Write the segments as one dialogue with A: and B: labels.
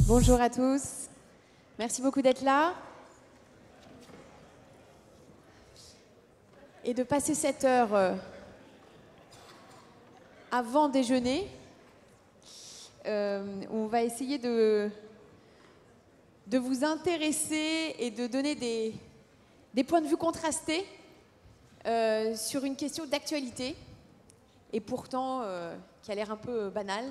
A: Bonjour à tous, merci beaucoup d'être là et de passer cette heure avant déjeuner. On va essayer de vous intéresser et de donner des points de vue contrastés sur une question d'actualité et pourtant qui a l'air un peu banale.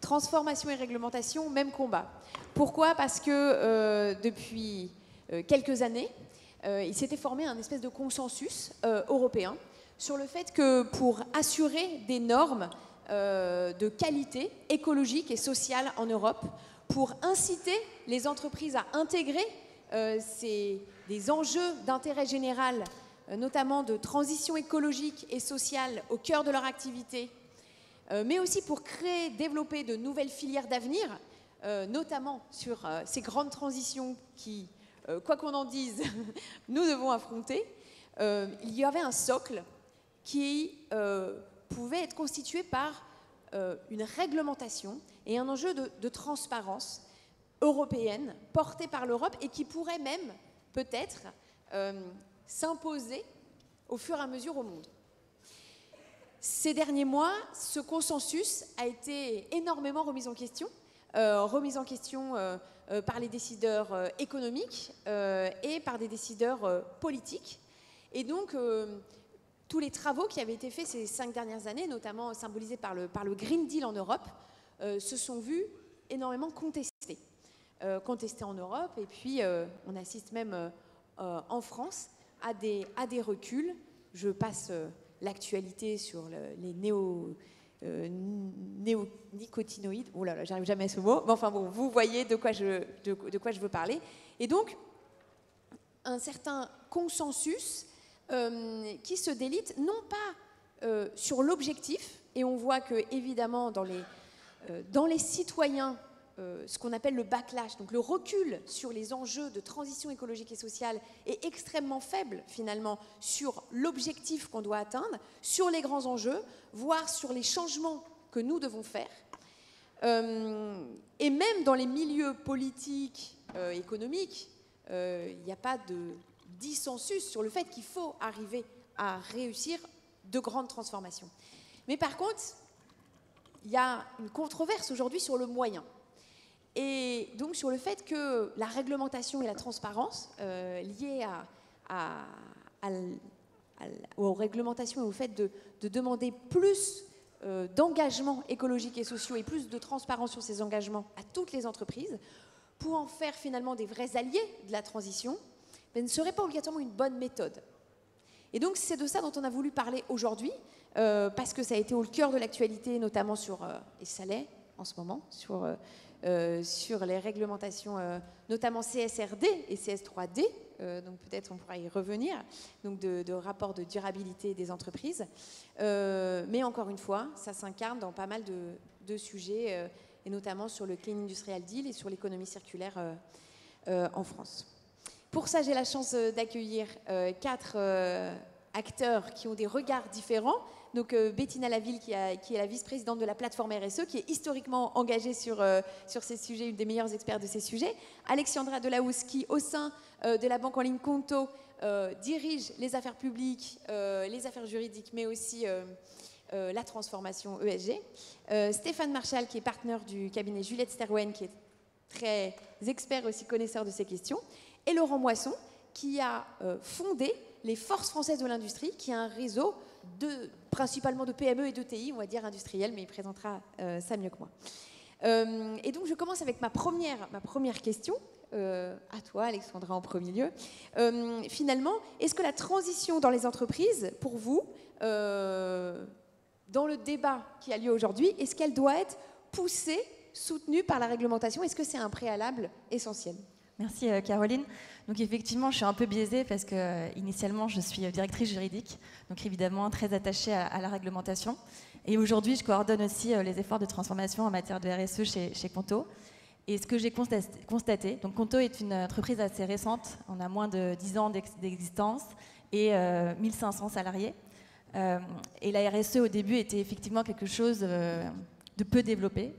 A: Transformation et réglementation, même combat. Pourquoi? Parce que depuis quelques années, il s'était formé un espèce de consensus européen sur le fait que pour assurer des normes de qualité écologique et sociale en Europe, pour inciter les entreprises à intégrer des enjeux d'intérêt général, notamment de transition écologique et sociale au cœur de leur activité, mais aussi pour créer, développer de nouvelles filières d'avenir, notamment sur ces grandes transitions qui, quoi qu'on en dise, nous devons affronter, il y avait un socle qui pouvait être constitué par une réglementation et un enjeu de transparence européenne porté par l'Europe et qui pourrait même, peut-être, s'imposer au fur et à mesure au monde. Ces derniers mois, ce consensus a été énormément remis en question par les décideurs économiques et par des décideurs politiques. Et donc, tous les travaux qui avaient été faits ces 5 dernières années, notamment symbolisés par le Green Deal en Europe, se sont vus énormément contestés. Contestés en Europe, et puis on assiste même en France à des reculs. Je passe l'actualité sur les néonicotinoïdes. Oh là là, j'arrive jamais à ce mot. Mais enfin bon, vous voyez de quoi je veux parler. Et donc, un certain consensus qui se délite, non pas sur l'objectif, et on voit que évidemment dans les citoyens, ce qu'on appelle le backlash, donc le recul sur les enjeux de transition écologique et sociale est extrêmement faible finalement sur l'objectif qu'on doit atteindre, sur les grands enjeux, voire sur les changements que nous devons faire. Et même dans les milieux politiques, économiques, il n'y a pas de dissensus sur le fait qu'il faut arriver à réussir de grandes transformations. Mais par contre, il y a une controverse aujourd'hui sur le moyen. Et donc sur le fait que la réglementation et la transparence liées aux réglementations et au fait de demander plus d'engagements écologiques et sociaux et plus de transparence sur ces engagements à toutes les entreprises pour en faire finalement des vrais alliés de la transition, ne serait pas obligatoirement une bonne méthode. Et donc c'est de ça dont on a voulu parler aujourd'hui parce que ça a été au cœur de l'actualité, notamment sur, et ça l'est en ce moment, sur les réglementations, notamment CSRD et CS3D, donc peut-être on pourra y revenir, donc de rapports de durabilité des entreprises. Mais encore une fois, ça s'incarne dans pas mal de sujets, et notamment sur le Clean Industrial Deal et sur l'économie circulaire en France. Pour ça, j'ai la chance d'accueillir 4 acteurs qui ont des regards différents. Donc Bettina Laville, qui est la vice-présidente de la plateforme RSE, qui est historiquement engagée sur ces sujets, une des meilleures experts de ces sujets. Alexandra Delahousse, qui au sein de la banque en ligne Conto dirige les affaires publiques, les affaires juridiques, mais aussi la transformation ESG. Stéphane Marchal, qui est partenaire du cabinet Juliette Sterwen, qui est très expert aussi connaisseur de ces questions. Et Laurent Moisson, qui a fondé les Forces françaises de l'industrie, qui est un réseau principalement de PME et d'ETI, on va dire industriel, mais il présentera ça mieux que moi. Et donc je commence avec ma première question, à toi Alexandra en premier lieu. Finalement, est-ce que la transition dans les entreprises, pour vous, dans le débat qui a lieu aujourd'hui, est-ce qu'elle doit être poussée, soutenue par la réglementation? Est-ce que c'est un préalable essentiel?
B: Merci Caroline. Donc effectivement, je suis un peu biaisée parce que initialement, je suis directrice juridique, donc évidemment très attachée à la réglementation. Et aujourd'hui, je coordonne aussi les efforts de transformation en matière de RSE chez Conto. Et ce que j'ai constaté, donc Conto est une entreprise assez récente, on a moins de 10 ans d'existence et 1500 salariés. Et la RSE au début était effectivement quelque chose de peu développé.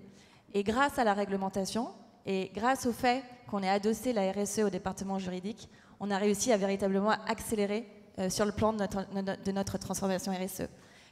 B: Et grâce à la réglementation et grâce au fait qu'on ait adossé la RSE au département juridique, on a réussi à véritablement accélérer sur le plan de notre transformation RSE.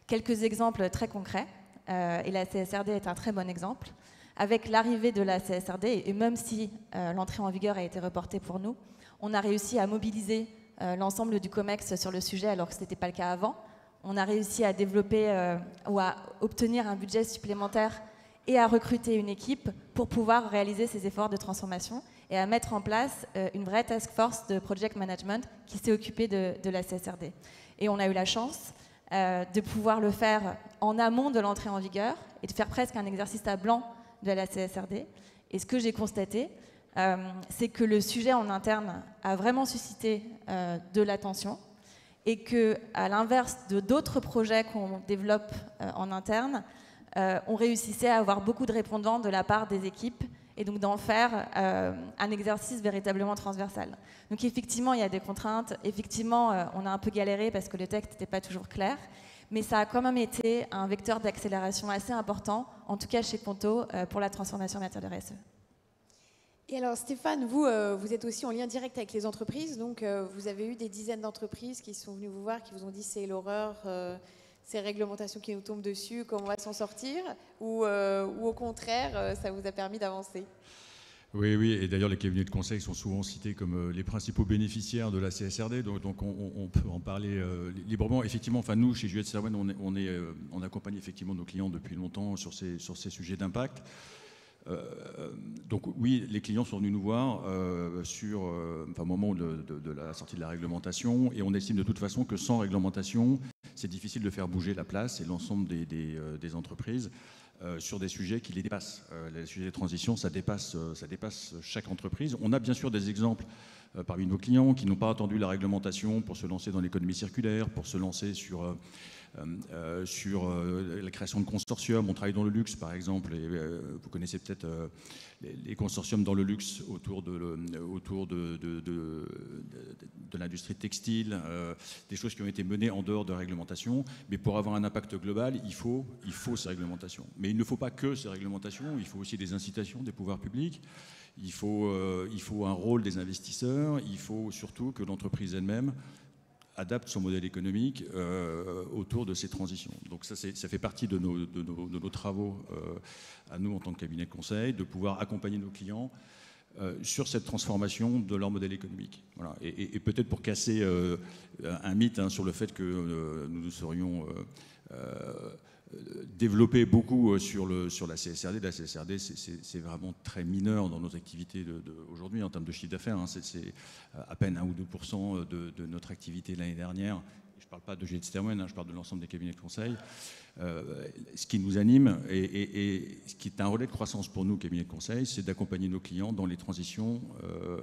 B: Quelques exemples très concrets, et la CSRD est un très bon exemple. Avec l'arrivée de la CSRD, et même si l'entrée en vigueur a été reportée pour nous, on a réussi à mobiliser l'ensemble du COMEX sur le sujet alors que ce n'était pas le cas avant. On a réussi à développer ou à obtenir un budget supplémentaire et à recruter une équipe pour pouvoir réaliser ces efforts de transformation et à mettre en place une vraie task force de project management qui s'est occupée de la CSRD. Et on a eu la chance de pouvoir le faire en amont de l'entrée en vigueur et de faire presque un exercice à blanc de la CSRD. Et ce que j'ai constaté, c'est que le sujet en interne a vraiment suscité de l'attention et qu'à l'inverse de d'autres projets qu'on développe en interne, on réussissait à avoir beaucoup de répondants de la part des équipes et donc d'en faire un exercice véritablement transversal. Donc effectivement, il y a des contraintes, effectivement, on a un peu galéré parce que le texte n'était pas toujours clair, mais ça a quand même été un vecteur d'accélération assez important, en tout cas chez Conto, pour la transformation en matière de RSE.
A: Et alors Stéphane, vous êtes aussi en lien direct avec les entreprises, donc vous avez eu des dizaines d'entreprises qui sont venues vous voir, qui vous ont dit c'est l'horreur, ces réglementations qui nous tombent dessus, comment on va s'en sortir, ou au contraire, ça vous a permis d'avancer?
C: Oui, oui, et d'ailleurs les cabinets de conseil sont souvent cités comme les principaux bénéficiaires de la CSRD, donc on peut en parler librement. Effectivement, enfin nous, chez Juliette Serwen, on accompagne effectivement nos clients depuis longtemps sur ces sujets d'impact. Donc oui, les clients sont venus nous voir au moment de la sortie de la réglementation, et on estime de toute façon que sans réglementation, c'est difficile de faire bouger la place et l'ensemble des entreprises sur des sujets qui les dépassent. Les sujets de transition, ça dépasse chaque entreprise. On a bien sûr des exemples parmi nos clients qui n'ont pas attendu la réglementation pour se lancer dans l'économie circulaire, pour se lancer sur la création de consortiums. On travaille dans le luxe, par exemple, et vous connaissez peut-être les consortiums dans le luxe autour de l'industrie textile, des choses qui ont été menées en dehors de la réglementation. Mais pour avoir un impact global, il faut ces réglementations. Mais il ne faut pas que ces réglementations, il faut aussi des incitations des pouvoirs publics. Il faut un rôle des investisseurs. Il faut surtout que l'entreprise elle-même adapte son modèle économique autour de ces transitions. Donc ça fait partie de nos travaux à nous en tant que cabinet de conseil, de pouvoir accompagner nos clients sur cette transformation de leur modèle économique. Voilà. Et peut-être pour casser un mythe sur le fait que nous serions développé beaucoup sur la CSRD. La CSRD, c'est vraiment très mineur dans nos activités aujourd'hui en termes de chiffre d'affaires. C'est à peine 1 ou 2% de notre activité l'année dernière. Je ne parle pas de Juliette Serwen, je parle de l'ensemble des cabinets de conseil. Ce qui nous anime et ce qui est un relais de croissance pour nous, cabinets de conseil, c'est d'accompagner nos clients dans les transitions,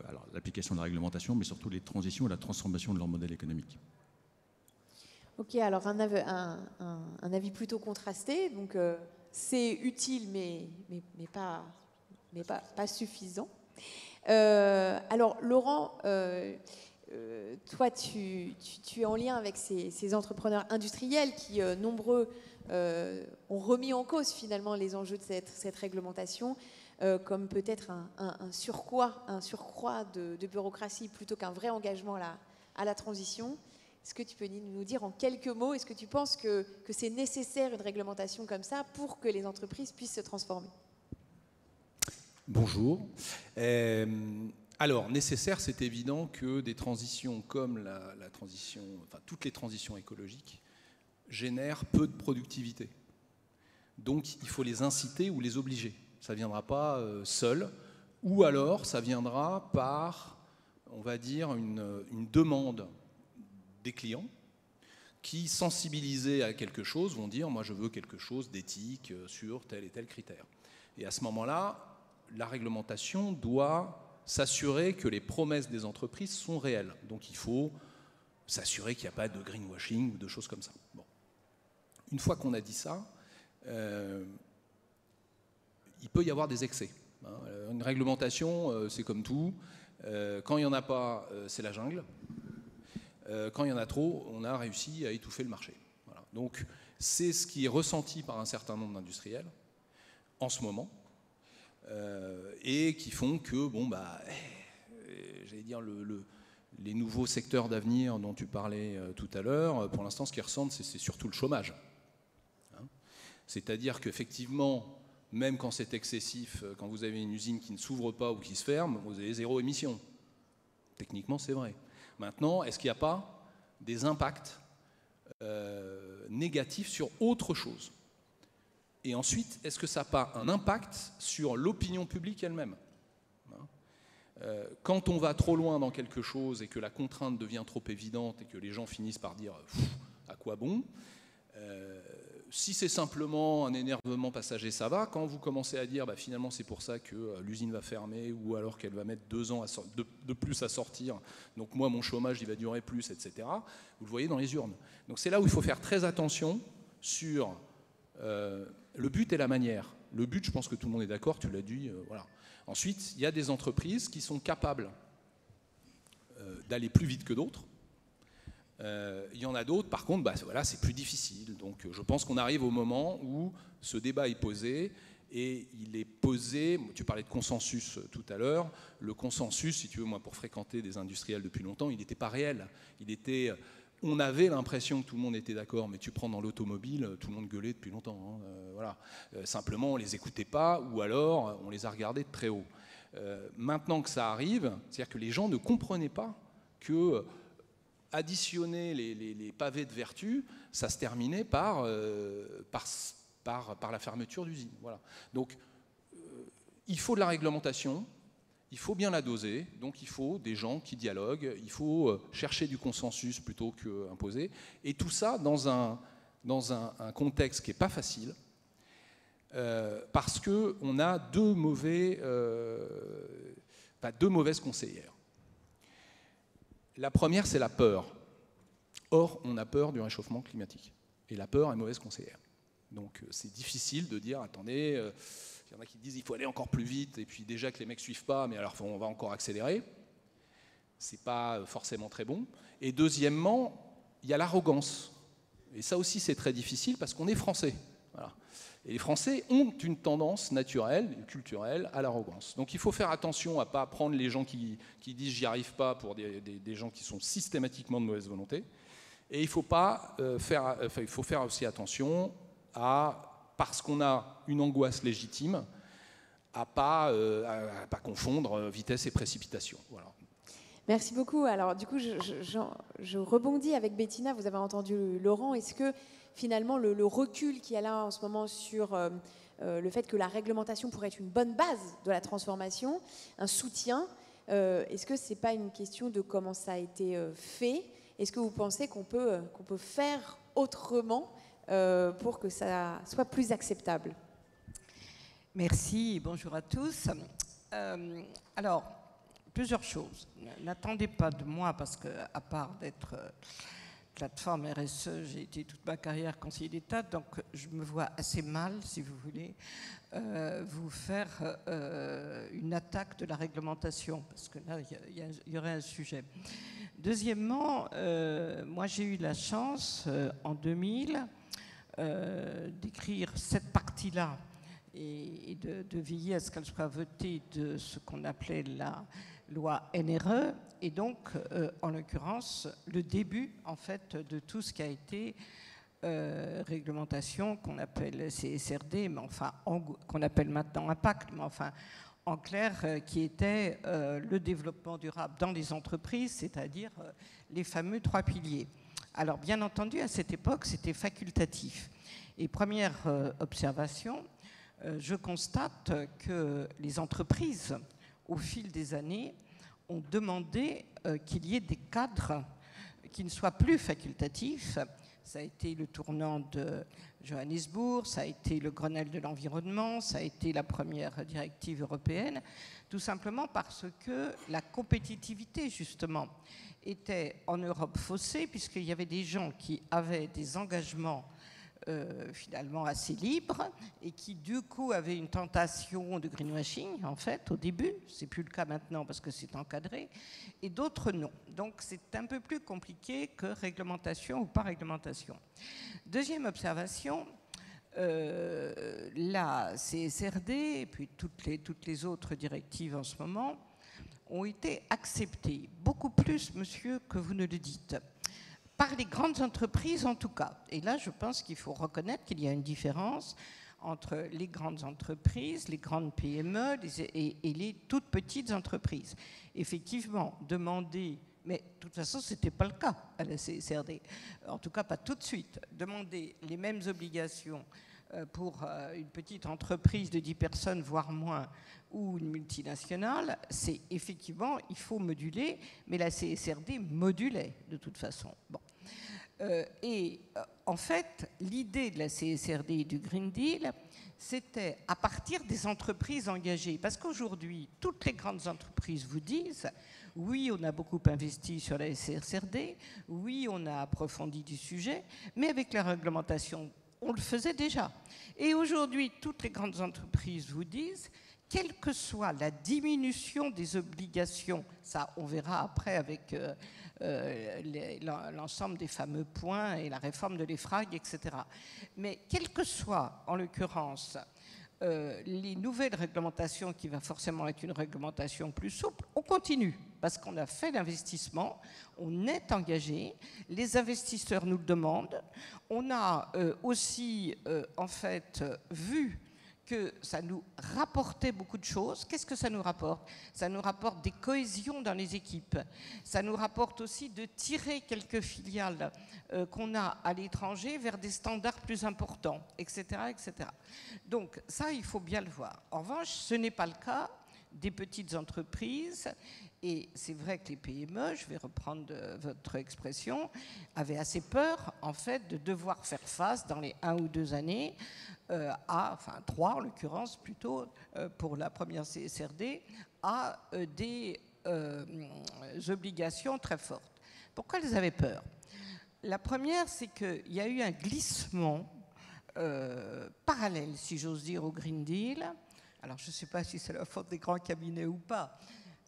C: alors l'application de la réglementation, mais surtout les transitions et la transformation de leur modèle économique.
A: Ok, alors un avis plutôt contrasté, donc c'est utile mais pas suffisant. Alors Laurent, toi tu es en lien avec ces entrepreneurs industriels qui, nombreux, ont remis en cause finalement les enjeux de cette réglementation, comme peut-être un surcroît de bureaucratie plutôt qu'un vrai engagement à la transition. Est-ce que tu peux nous dire en quelques mots, est-ce que tu penses que c'est nécessaire une réglementation comme ça pour que les entreprises puissent se transformer?
D: Bonjour. Alors, nécessaire, c'est évident que des transitions comme la transition, enfin toutes les transitions écologiques génèrent peu de productivité. Donc, il faut les inciter ou les obliger. Ça ne viendra pas seul, ou alors ça viendra par, on va dire, une demande des clients qui, sensibilisés à quelque chose, vont dire « moi je veux quelque chose d'éthique sur tel et tel critère ». Et à ce moment-là, la réglementation doit s'assurer que les promesses des entreprises sont réelles. Donc il faut s'assurer qu'il n'y a pas de greenwashing ou de choses comme ça. Bon. Une fois qu'on a dit ça, il peut y avoir des excès. Une réglementation, c'est comme tout. Quand il n'y en a pas, c'est la jungle. Quand il y en a trop, on a réussi à étouffer le marché. Voilà. Donc c'est ce qui est ressenti par un certain nombre d'industriels en ce moment, et qui font que, j'allais dire, les nouveaux secteurs d'avenir dont tu parlais tout à l'heure, pour l'instant, ce qu'ils ressentent, c'est surtout le chômage. C'est-à-dire qu'effectivement, même quand c'est excessif, quand vous avez une usine qui ne s'ouvre pas ou qui se ferme, vous avez 0 émission. Techniquement, c'est vrai. Maintenant, est-ce qu'il n'y a pas des impacts négatifs sur autre chose? Et ensuite, est-ce que ça n'a pas un impact sur l'opinion publique elle-même? Quand on va trop loin dans quelque chose et que la contrainte devient trop évidente et que les gens finissent par dire « à quoi bon ?» Si c'est simplement un énervement passager, ça va. Quand vous commencez à dire finalement c'est pour ça que l'usine va fermer, ou alors qu'elle va mettre 2 ans de plus à sortir, donc moi mon chômage il va durer plus, etc., vous le voyez dans les urnes. Donc c'est là où il faut faire très attention sur le but et la manière. Le but, je pense que tout le monde est d'accord, tu l'as dit, voilà. Ensuite, il y a des entreprises qui sont capables d'aller plus vite que d'autres. Il y en a d'autres, par contre, voilà, c'est plus difficile. Donc je pense qu'on arrive au moment où ce débat est posé, et il est posé, tu parlais de consensus tout à l'heure, le consensus, si tu veux, moi pour fréquenter des industriels depuis longtemps, il n'était pas réel. On avait l'impression que tout le monde était d'accord, mais tu prends dans l'automobile, tout le monde gueulait depuis longtemps. Voilà. Simplement, on ne les écoutait pas, ou alors on les a regardés de très haut. Maintenant que ça arrive, c'est-à-dire que les gens ne comprenaient pas que additionner les pavés de vertu, ça se terminait par la fermeture d'usine. Voilà. Donc, il faut de la réglementation, il faut bien la doser, donc il faut des gens qui dialoguent, il faut chercher du consensus plutôt qu'imposer, et tout ça dans un contexte qui n'est pas facile, parce qu'on a deux mauvaises conseillères. La première, c'est la peur. Or, on a peur du réchauffement climatique. Et la peur est mauvaise conseillère. Donc, c'est difficile de dire, attendez, il y en a qui disent qu'il faut aller encore plus vite, et puis déjà que les mecs ne suivent pas, mais alors on va encore accélérer. C'est pas forcément très bon. Et deuxièmement, il y a l'arrogance. Et ça aussi, c'est très difficile parce qu'on est français. Voilà. Et les Français ont une tendance naturelle, culturelle, à l'arrogance. Donc il faut faire attention à ne pas prendre les gens qui disent « j'y arrive pas » pour des gens qui sont systématiquement de mauvaise volonté. Et il faut faire aussi attention à, parce qu'on a une angoisse légitime, à ne pas confondre vitesse et précipitation. Voilà.
A: Merci beaucoup. Alors du coup, je rebondis avec Bettina, vous avez entendu Laurent. Est-ce que finalement le recul qu'il y a là en ce moment sur le fait que la réglementation pourrait être une bonne base de la transformation, un soutien, est-ce que ce n'est pas une question de comment ça a été fait? Est-ce que vous pensez qu'on peut faire autrement pour que ça soit plus acceptable?
E: Merci, bonjour à tous. Alors, plusieurs choses. N'attendez pas de moi, parce qu'à part d'être plateforme RSE, j'ai été toute ma carrière conseiller d'État, donc je me vois assez mal, si vous voulez, vous faire une attaque de la réglementation, parce que là, il y aurait un sujet. Deuxièmement, moi j'ai eu la chance, en 2000, d'écrire cette partie-là et de veiller à ce qu'elle soit votée de ce qu'on appelait la loi NRE, et donc, en l'occurrence, le début, en fait, de tout ce qui a été réglementation, qu'on appelle CSRD, mais enfin, qu'on appelle maintenant Impact, mais enfin, en clair, qui était le développement durable dans les entreprises, c'est-à-dire les fameux 3 piliers. Alors, bien entendu, à cette époque, c'était facultatif. Et première observation, je constate que les entreprises, au fil des années, ont demandé qu'il y ait des cadres qui ne soient plus facultatifs. Ça a été le tournant de Johannesburg, ça a été le Grenelle de l'environnement, ça a été la première directive européenne, tout simplement parce que la compétitivité, justement, était en Europe faussée, puisqu'il y avait des gens qui avaient des engagements finalement assez libre et qui du coup avait une tentation de greenwashing en fait au début, c'est plus le cas maintenant parce que c'est encadré, et d'autres non. Donc c'est un peu plus compliqué que réglementation ou pas réglementation. Deuxième observation, la CSRD et puis toutes les autres directives en ce moment ont été acceptées, beaucoup plus, monsieur, que vous ne le dites. Par les grandes entreprises en tout cas. Et là, je pense qu'il faut reconnaître qu'il y a une différence entre les grandes entreprises, les grandes PME et les toutes petites entreprises. Effectivement, demander, mais de toute façon, ce n'était pas le cas à la CSRD, en tout cas pas tout de suite, demander les mêmes obligations pour une petite entreprise de 10 personnes, voire moins, ou une multinationale, c'est effectivement, il faut moduler, mais la CSRD modulait de toute façon. Bon. En fait, l'idée de la CSRD et du Green Deal, c'était à partir des entreprises engagées. Parce qu'aujourd'hui, toutes les grandes entreprises vous disent, oui, on a beaucoup investi sur la CSRD, oui, on a approfondi du sujet, mais avec la réglementation, on le faisait déjà. Et aujourd'hui, toutes les grandes entreprises vous disent, quelle que soit la diminution des obligations, ça on verra après avec l'ensemble des fameux points et la réforme de l'EFRAG, etc. Mais quelle que soit, en l'occurrence, les nouvelles réglementations, qui va forcément être une réglementation plus souple, on continue, parce qu'on a fait l'investissement, on est engagé, les investisseurs nous le demandent, on a aussi, en fait, vu que ça nous rapportait beaucoup de choses. Qu'est-ce que ça nous rapporte? Ça nous rapporte des cohésions dans les équipes. Ça nous rapporte aussi de tirer quelques filiales qu'on a à l'étranger vers des standards plus importants, etc., etc. Donc ça, il faut bien le voir. En revanche, ce n'est pas le cas des petites entreprises. Et c'est vrai que les PME, je vais reprendre votre expression, avaient assez peur, en fait, de devoir faire face dans les 1 ou 2 années enfin 3 en l'occurrence plutôt, pour la première CSRD, à des obligations très fortes. Pourquoi elles avaient peur? La première, c'est qu'il y a eu un glissement parallèle, si j'ose dire, au Green Deal. Alors je ne sais pas si c'est la faute des grands cabinets ou pas.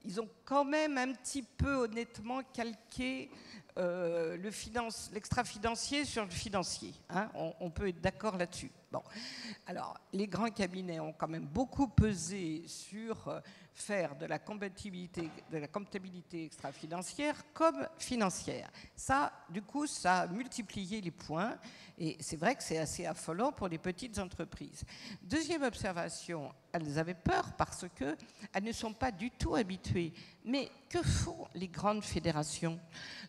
E: Ils ont quand même un petit peu honnêtement calqué l'extra-financier sur le financier. Hein, on peut être d'accord là-dessus. Bon. Alors, les grands cabinets ont quand même beaucoup pesé sur faire de la comptabilité extra-financière comme financière. Ça, du coup, ça a multiplié les points et c'est vrai que c'est assez affolant pour les petites entreprises. Deuxième observation, elles avaient peur parce qu'elles ne sont pas du tout habituées. Mais que font les grandes fédérations?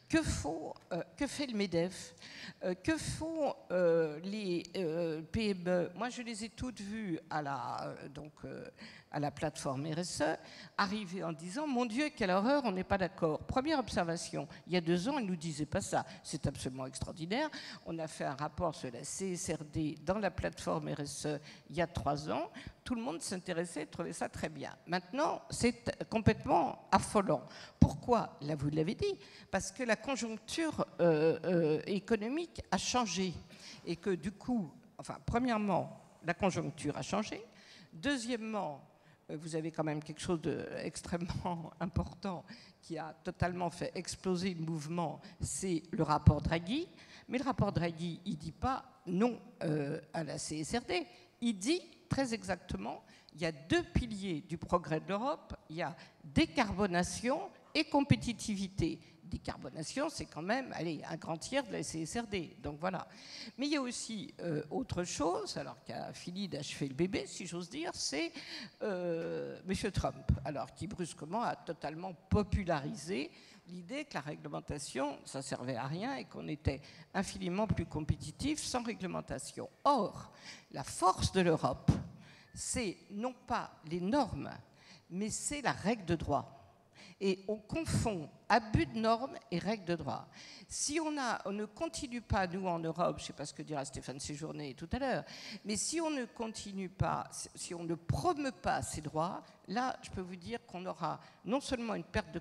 E: Que fait le MEDEF? Que font les PME? Moi, je les ai toutes vues à la plateforme RSE, arriver en disant « Mon Dieu, quelle horreur, on n'est pas d'accord ». Première observation, il y a 2 ans, ils ne nous disaient pas ça. C'est absolument extraordinaire. On a fait un rapport sur la CSRD dans la plateforme RSE il y a 3 ans. Tout le monde s'intéressait, trouvait ça très bien. Maintenant, c'est complètement affolant. Pourquoi? Là, vous l'avez dit. Parce que la conjoncture économique a changé. Et que du coup, enfin, premièrement, la conjoncture a changé. Deuxièmement, vous avez quand même quelque chose d'extrêmement important qui a totalement fait exploser le mouvement, c'est le rapport Draghi. Mais le rapport Draghi, il ne dit pas non à la CSRD. Il dit très exactement, il y a 2 piliers du progrès de l'Europe, il y a décarbonation et compétitivité. Décarbonation, c'est quand même, allez, un grand tiers de la CSRD, donc voilà. Mais il y a aussi autre chose, alors qu'a fini d'achever le bébé, si j'ose dire, c'est M. Trump, alors qui brusquement a totalement popularisé l'idée que la réglementation, ça servait à rien et qu'on était infiniment plus compétitif sans réglementation. Or, la force de l'Europe, c'est non pas les normes, mais c'est la règle de droit. Et on confond abus de normes et règles de droit. Si on ne continue pas, nous en Europe, je ne sais pas ce que dira Stéphane Séjourné tout à l'heure, mais si on ne continue pas, si on ne promeut pas ces droits, là, je peux vous dire qu'on aura non seulement une perte de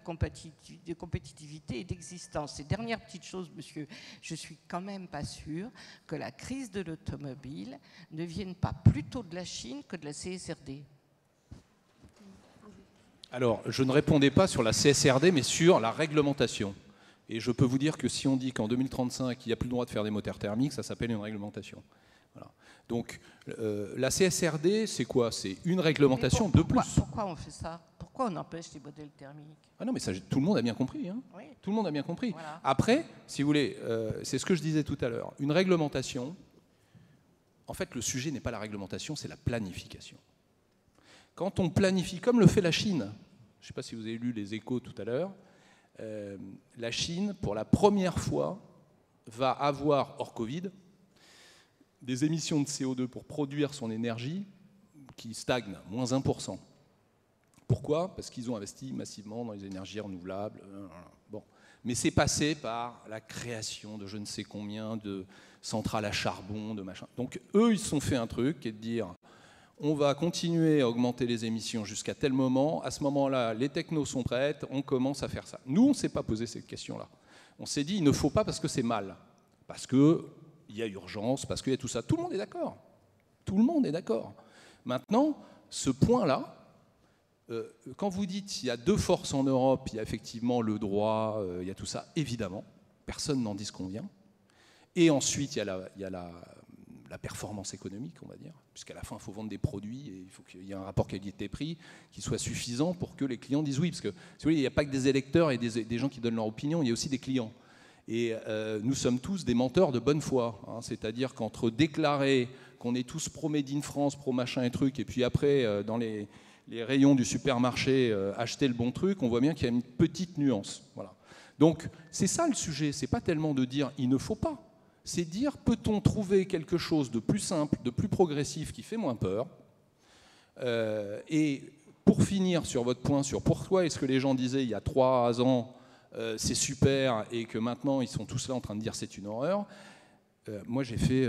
E: compétitivité et d'existence. Et dernière petite chose, monsieur, je ne suis quand même pas sûre que la crise de l'automobile ne vienne pas plutôt de la Chine que de la CSRD.
D: Alors, je ne répondais pas sur la CSRD, mais sur la réglementation. Et je peux vous dire que si on dit qu'en 2035, il n'y a plus le droit de faire des moteurs thermiques, ça s'appelle une réglementation. Voilà. Donc, la CSRD, c'est quoi? C'est une réglementation de plus.
E: Pourquoi on fait ça? Pourquoi on empêche les modèles thermiques?
D: Ah non, mais ça, tout le monde a bien compris. Hein.
E: Oui.
D: Tout le monde a bien compris.
E: Voilà.
D: Après, si vous voulez, c'est ce que je disais tout à l'heure. Une réglementation, en fait, le sujet n'est pas la réglementation, c'est la planification. Quand on planifie, comme le fait la Chine, je ne sais pas si vous avez lu les Échos tout à l'heure, la Chine, pour la première fois, va avoir, hors Covid, des émissions de CO2 pour produire son énergie qui stagnent, moins 1%. Pourquoi? Parce qu'ils ont investi massivement dans les énergies renouvelables. Bon. Mais c'est passé par la création de je ne sais combien de centrales à charbon, de machin. Donc eux, ils se sont fait un truc qui est de dire on va continuer à augmenter les émissions jusqu'à tel moment. À ce moment-là, les technos sont prêtes, on commence à faire ça. Nous, on ne s'est pas posé cette question-là. On s'est dit il ne faut pas parce que c'est mal. Parce qu'il y a urgence, parce qu'il y a tout ça. Tout le monde est d'accord. Tout le monde est d'accord. Maintenant, ce point-là, quand vous dites qu'il y a deux forces en Europe, il y a effectivement le droit, il y a tout ça, évidemment, personne n'en disconvient. Et ensuite, il y a la performance économique, on va dire, puisqu'à la fin, il faut vendre des produits et il faut qu'il y ait un rapport qualité-prix qui soit suffisant pour que les clients disent oui. Parce que, si vous voulez, il n'y a pas que des électeurs et des gens qui donnent leur opinion, il y a aussi des clients. Et nous sommes tous des menteurs de bonne foi. Hein, c'est-à-dire qu'entre déclarer qu'on est tous pro-Made in France, pro-machin et truc, et puis après, dans les rayons du supermarché, acheter le bon truc, on voit bien qu'il y a une petite nuance. Voilà. Donc, c'est ça le sujet. C'est pas tellement de dire il ne faut pas. C'est dire peut-on trouver quelque chose de plus simple, de plus progressif, qui fait moins peur. Et pour finir sur votre point sur pourquoi est-ce que les gens disaient il y a 3 ans c'est super et que maintenant ils sont tous là en train de dire c'est une horreur. Moi j'ai fait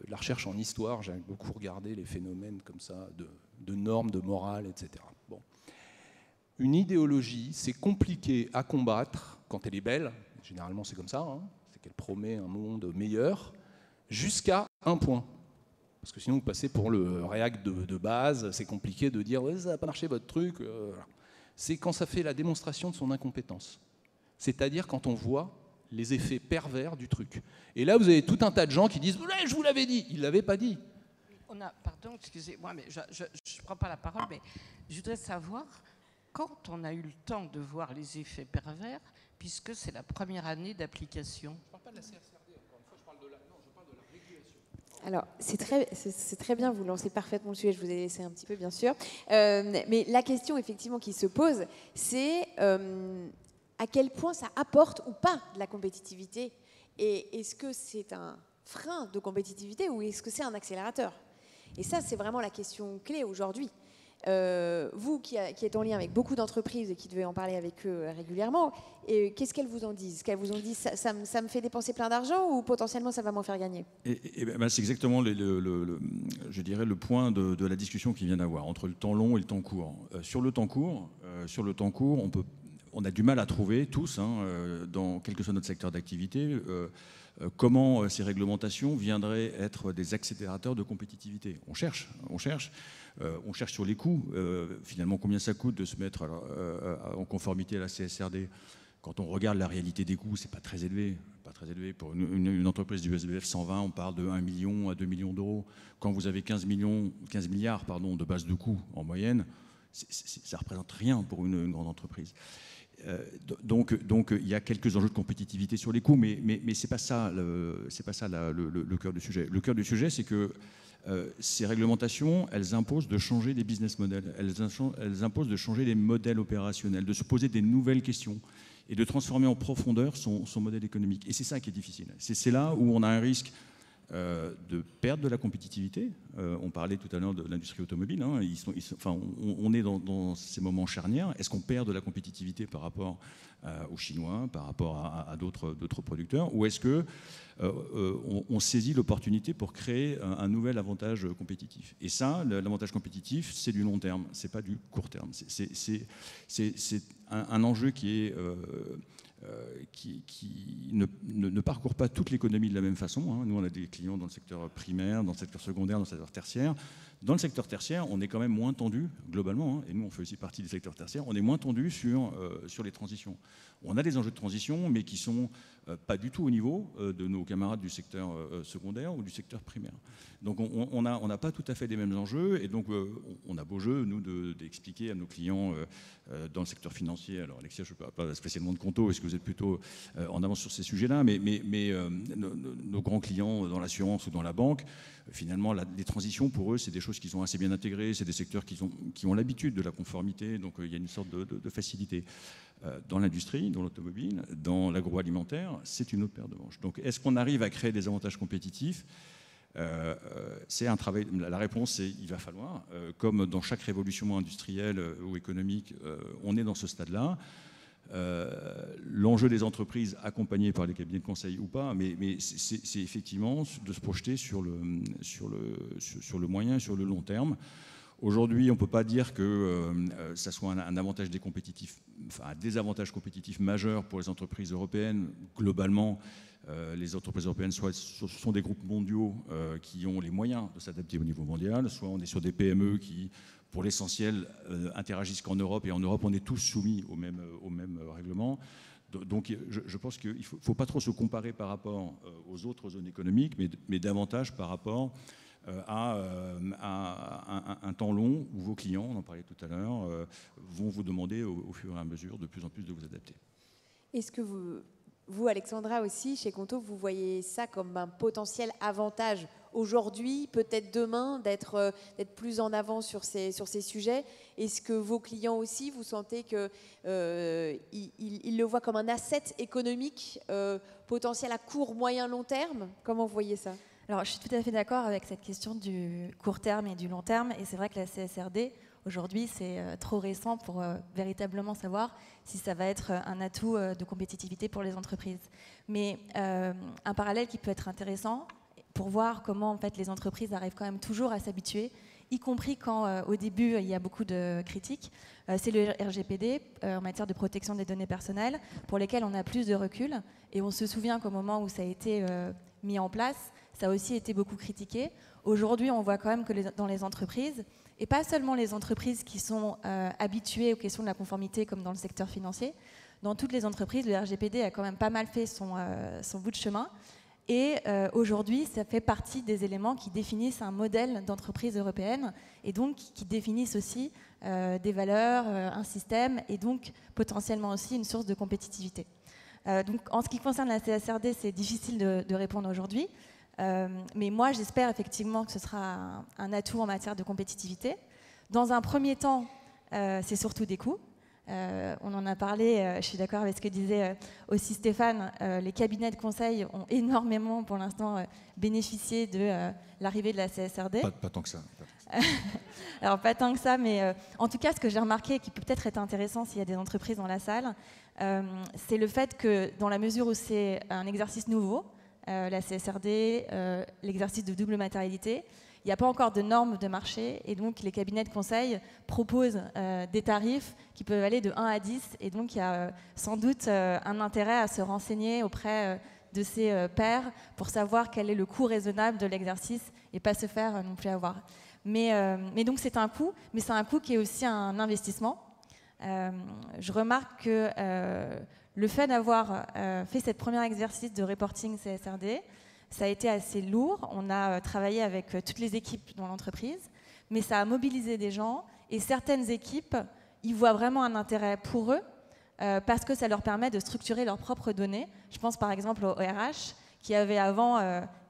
D: la recherche en histoire, j'ai beaucoup regardé les phénomènes comme ça de normes, de morale, etc. Bon. Une idéologie, c'est compliqué à combattre quand elle est belle, généralement c'est comme ça, hein, c'est qu'elle promet un monde meilleur, jusqu'à un point. Parce que sinon vous passez pour le réac de base, c'est compliqué de dire ouais, ça n'a pas marché votre truc. C'est quand ça fait la démonstration de son incompétence. C'est-à-dire quand on voit les effets pervers du truc. Et là, vous avez tout un tas de gens qui disent ouais, « je vous l'avais dit ». Ils ne l'avaient pas dit.
E: Pardon, excusez-moi, mais je ne prends pas la parole, mais je voudrais savoir, quand on a eu le temps de voir les effets pervers, puisque c'est la première année d'application. Je ne parle pas de la CSRD, encore une fois, je parle de la régulation.
A: Alors, c'est très bien, vous lancez parfaitement le sujet, je vous ai laissé un petit peu, bien sûr. Mais la question, effectivement, qui se pose, c'est à quel point ça apporte ou pas de la compétitivité. Et est-ce que c'est un frein de compétitivité ou est-ce que c'est un accélérateur? Et ça, c'est vraiment la question clé aujourd'hui. Vous qui êtes en lien avec beaucoup d'entreprises et qui devez en parler avec eux régulièrement, qu'est-ce qu'elles vous en disent? Est-ce qu'elles vous ont dit ça me fait dépenser plein d'argent ou potentiellement ça va m'en faire gagner?
C: C'est exactement je dirais le point de la discussion qu'il vient d'avoir entre le temps long et le temps court. Sur le temps court, on a du mal à trouver tous, dans quel que soit notre secteur d'activité, comment ces réglementations viendraient être des accélérateurs de compétitivité. On cherche sur les coûts. Finalement, combien ça coûte de se mettre en conformité à la CSRD? Quand on regarde la réalité des coûts, c'est pas très élevé. Pas très élevé. Pour une entreprise du SBF 120, on parle de 1 million à 2 millions d'euros. Quand vous avez 15 milliards de base de coûts en moyenne, ça ne représente rien pour une grande entreprise. Donc il y a quelques enjeux de compétitivité sur les coûts, mais c'est pas ça le cœur du sujet. Le cœur du sujet, c'est que ces réglementations, elles imposent de changer les business models, elles imposent de changer les modèles opérationnels, de se poser des nouvelles questions et de transformer en profondeur son modèle économique. Et c'est ça qui est difficile. C'est là où on a un risque de perdre de la compétitivité. On parlait tout à l'heure de l'industrie automobile. Hein, on est dans ces moments charnières. Est-ce qu'on perd de la compétitivité par rapport aux Chinois, par rapport à d'autres producteurs, ou est-ce que on saisit l'opportunité pour créer un nouvel avantage compétitif? Et ça, l'avantage compétitif, c'est du long terme, c'est pas du court terme. C'est un enjeu qui est qui ne parcourt pas toute l'économie de la même façon. Hein. Nous, on a des clients dans le secteur primaire, dans le secteur secondaire, dans le secteur tertiaire. Dans le secteur tertiaire, on est quand même moins tendu, globalement, hein, et nous, on fait aussi partie du secteur tertiaire, on est moins tendu sur les transitions. On a des enjeux de transition, mais qui ne sont pas du tout au niveau de nos camarades du secteur secondaire ou du secteur primaire. Donc, on n'a pas tout à fait les mêmes enjeux, et donc, on a beau jeu, nous, d'expliquer à nos clients dans le secteur financier. Alors, Alexia, je ne parle pas spécialement de Conto, est-ce que vous êtes plutôt en avance sur ces sujets-là, mais nos grands clients dans l'assurance ou dans la banque, finalement, les transitions, pour eux, c'est des choses qui sont assez bien intégrées, c'est des secteurs qui ont l'habitude de la conformité, donc il y a une sorte de facilité. Dans l'industrie, dans l'automobile, dans l'agroalimentaire, c'est une autre paire de manches. Donc, est-ce qu'on arrive à créer des avantages compétitifs ? C'est un travail. La réponse, c'est il va falloir. Comme dans chaque révolution industrielle ou économique, on est dans ce stade-là. L'enjeu des entreprises accompagnées par les cabinets de conseil ou pas, mais c'est effectivement de se projeter sur le moyen et sur le long terme. Aujourd'hui, on ne peut pas dire que ça soit un avantage un désavantage compétitif majeur pour les entreprises européennes. Globalement, les entreprises européennes ce sont des groupes mondiaux qui ont les moyens de s'adapter au niveau mondial, soit on est sur des PME qui, pour l'essentiel, interagissent qu'en Europe, et en Europe, on est tous soumis au même règlement. Donc je pense qu'il ne faut pas trop se comparer par rapport aux autres zones économiques, mais davantage par rapport à un temps long où vos clients, on en parlait tout à l'heure, vont vous demander au fur et à mesure de plus en plus de vous adapter.
A: Est-ce que vous, Alexandra aussi, chez Conto, vous voyez ça comme un potentiel avantage aujourd'hui, peut-être demain, d'être plus en avant sur ces sujets? Est-ce que vos clients aussi, vous sentez qu'ils le voient comme un asset économique potentiel à court, moyen, long terme? Comment vous voyez ça?
B: Alors, je suis tout à fait d'accord avec cette question du court terme et du long terme. Et c'est vrai que la CSRD, aujourd'hui, c'est trop récent pour véritablement savoir si ça va être un atout de compétitivité pour les entreprises. Mais un parallèle qui peut être intéressant pour voir comment en fait, les entreprises arrivent quand même toujours à s'habituer, y compris quand au début il y a beaucoup de critiques, c'est le RGPD en matière de protection des données personnelles, pour lesquelles on a plus de recul. Et on se souvient qu'au moment où ça a été mis en place, ça a aussi été beaucoup critiqué. Aujourd'hui, on voit quand même que dans les entreprises, et pas seulement les entreprises qui sont habituées aux questions de la conformité comme dans le secteur financier, dans toutes les entreprises, le RGPD a quand même pas mal fait son bout de chemin. Et aujourd'hui, ça fait partie des éléments qui définissent un modèle d'entreprise européenne et donc qui définissent aussi des valeurs, un système et donc potentiellement aussi une source de compétitivité. Donc, en ce qui concerne la CSRD, c'est difficile de répondre aujourd'hui. Mais moi, j'espère effectivement que ce sera un atout en matière de compétitivité. Dans un premier temps, c'est surtout des coûts. On en a parlé, je suis d'accord avec ce que disait aussi Stéphane, les cabinets de conseil ont énormément pour l'instant bénéficié de l'arrivée de la CSRD.
C: Pas tant que ça.
B: Alors pas tant que ça, mais en tout cas ce que j'ai remarqué, qui peut peut-être être intéressant s'il y a des entreprises dans la salle, c'est le fait que dans la mesure où c'est un exercice nouveau, la CSRD, l'exercice de double matérialité, il n'y a pas encore de normes de marché et donc les cabinets de conseil proposent des tarifs qui peuvent aller de 1 à 10 et donc il y a sans doute un intérêt à se renseigner auprès de ses pairs pour savoir quel est le coût raisonnable de l'exercice et pas se faire non plus avoir. Mais donc c'est un coût, mais c'est un coût qui est aussi un investissement. Je remarque que le fait d'avoir fait cette première exercice de reporting CSRD, ça a été assez lourd. On a travaillé avec toutes les équipes dans l'entreprise, mais ça a mobilisé des gens et certaines équipes, ils voient vraiment un intérêt pour eux parce que ça leur permet de structurer leurs propres données. Je pense par exemple au RH qui avait avant